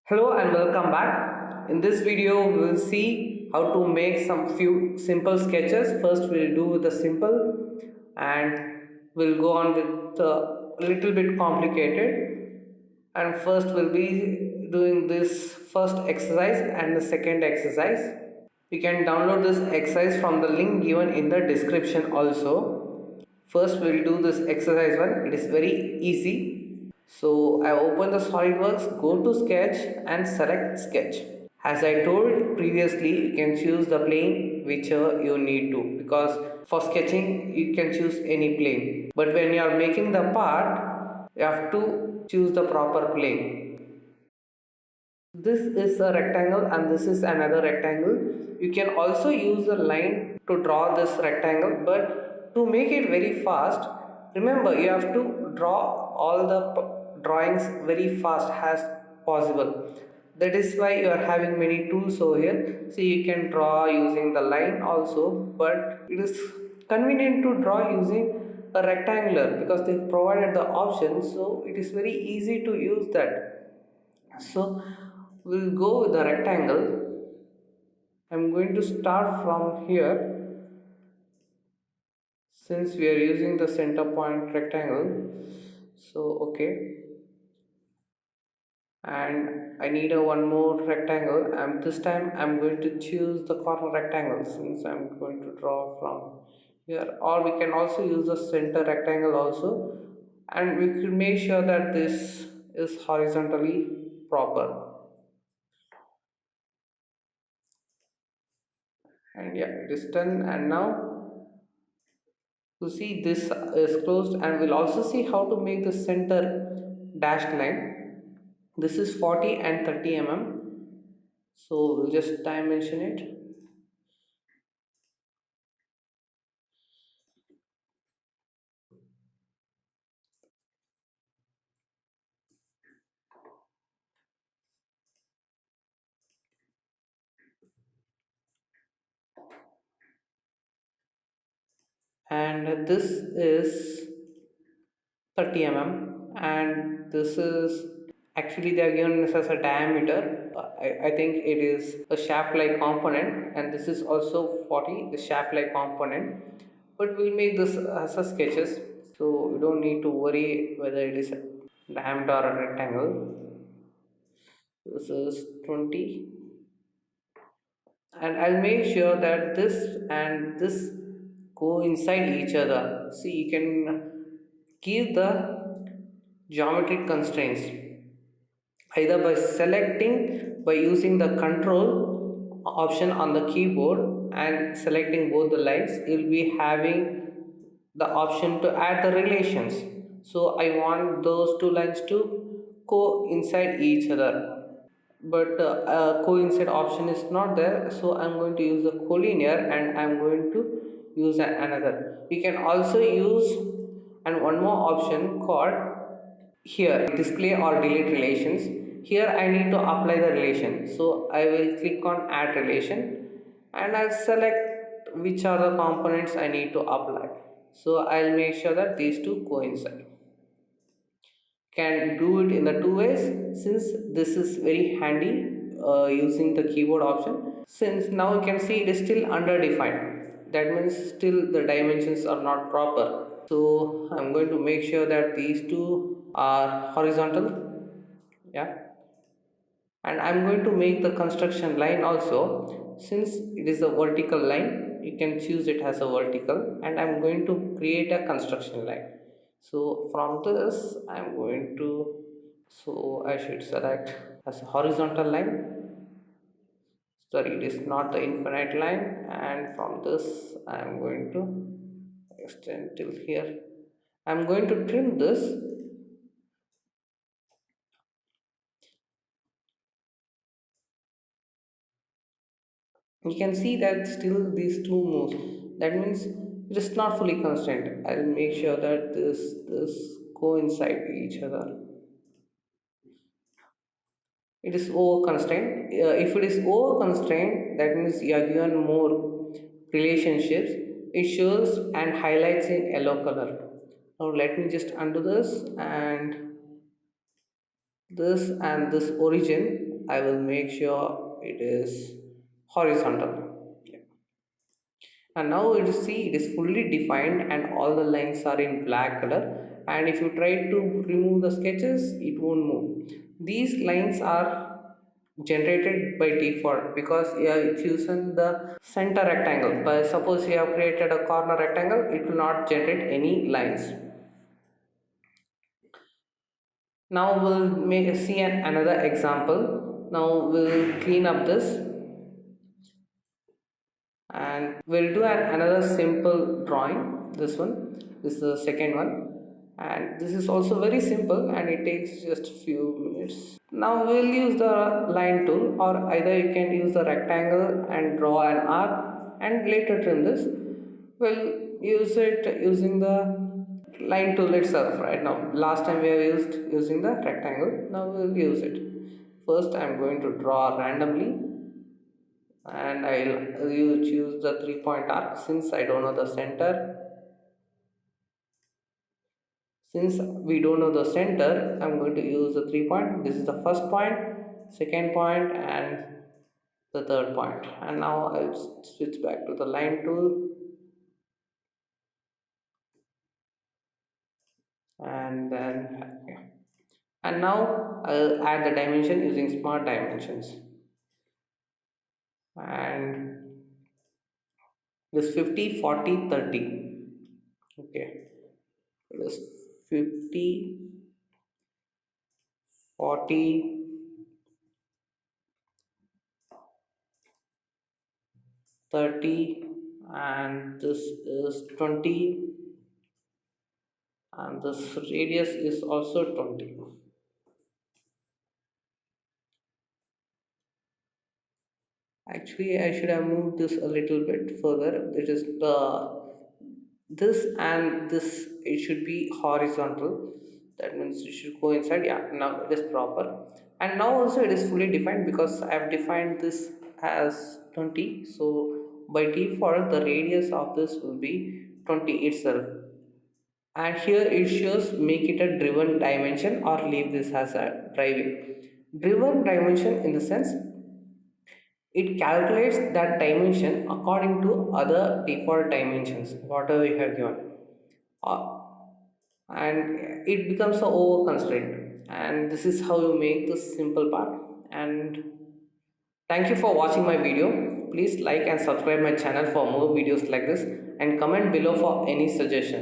Hello and welcome back. In this video we will see how to make some few simple sketches. First we'll do the simple and we'll go on with a little bit complicated, and first we'll be doing this first exercise and the second exercise. You can download this exercise from the link given in the description also. First we'll do this exercise one. It is very easy. So I open the SolidWorks, go to sketch and select sketch. As I told previously, you can choose the plane whichever you need to, because for sketching you can choose any plane. But when you are making the part, you have to choose the proper plane. This is a rectangle and this is another rectangle. You can also use a line to draw this rectangle, but to make it very fast, remember you have to draw all the drawings very fast as possible. That is why you are having many tools over here. So you can draw using the line also, but it is convenient to draw using a rectangular because they provided the option, so it is very easy to use that. So we'll go with the rectangle. I'm going to start from here since we are using the center point rectangle. So okay, and I need a one more rectangle, and this time I'm going to choose the corner rectangle since I'm going to draw from here, or we can also use the center rectangle also, and we can make sure that this is horizontally proper. And yeah, it is done. And now you see this is closed, and we'll also see how to make the center dashed line. This is 40 and 30 so we'll just dimension it. And this is 30 and this is actually they are given this as a diameter. I think it is a shaft like component, and this is also 40, the shaft like component, but we'll make this as a sketches, so you don't need to worry whether it is a diameter or a rectangle. This is 20, and I'll make sure that this and this go inside each other. See, you can give the geometric constraints either by selecting by using the control option on the keyboard and selecting both the lines. You'll be having the option to add the relations. So I want those two lines to coincide each other, but coincide option is not there, so I'm going to use the collinear and I'm going to use another. We can also use and one more option called here display or delete relations. Here I need to apply the relation, so I will click on add relation and I'll select which are the components I need to apply. So I'll make sure that these two coincide. Can do it in the two ways, since this is very handy using the keyboard option. Since now you can see it is still underdefined, that means still the dimensions are not proper. So I'm going to make sure that these two are horizontal. Yeah, and I'm going to make the construction line also. Since it is a vertical line, you can choose it as a vertical, and I'm going to create a construction line. So from this I'm going to, so I should select as a horizontal line. Sorry, it is not the infinite line, and from this I'm going to extend till here. I'm going to trim this. You can see that still these two moves, that means it is not fully constrained. I'll make sure that this coincide each other. It is over constrained. If it is over constrained, that means you are given more relationships. it shows and highlights in yellow color. Now let me just undo this, and this origin I will make sure it is horizontal. And now you see it is fully defined and all the lines are in black color, and if you try to remove the sketches it won't move. These lines are generated by default because yeah, it's using the center rectangle. But suppose you have created a corner rectangle, it will not generate any lines. Now we'll see another example. Now we'll clean up this, and we'll do another simple drawing. This is the second one, and this is also very simple and it takes just few minutes. Now we'll use the line tool, or either you can use the rectangle and draw an arc and later trim this. We'll use it using the line tool itself. Right now, last time we have used using the rectangle, now we'll use it. First I'm going to draw randomly, and I'll choose the 3 point arc. Since I don't know the center, since we don't know the center, I'm going to use the 3 point. This is the first point, second point, and the third point. And now I'll switch back to the line tool, and then yeah. And now I'll add the dimension using smart dimensions, and this 50, 40, 30. Okay, this 50, 40, 30, and this is 20, and this radius is also 20. Actually I should have moved this a little bit further. It is the this and this, it should be horizontal. That means it should coincide. Yeah, now it is proper. And now also it is fully defined because I have defined this as 20. So by default the radius of this will be 20 itself. And here it shows make it a driven dimension or leave this as a driving. Driven dimension in the sense it calculates that dimension according to other default dimensions whatever you have given. Uh, and it becomes a over constraint, and this is how you make this simple part. And thank you for watching my video. Please like and subscribe my channel for more videos like this, and comment below for any suggestions.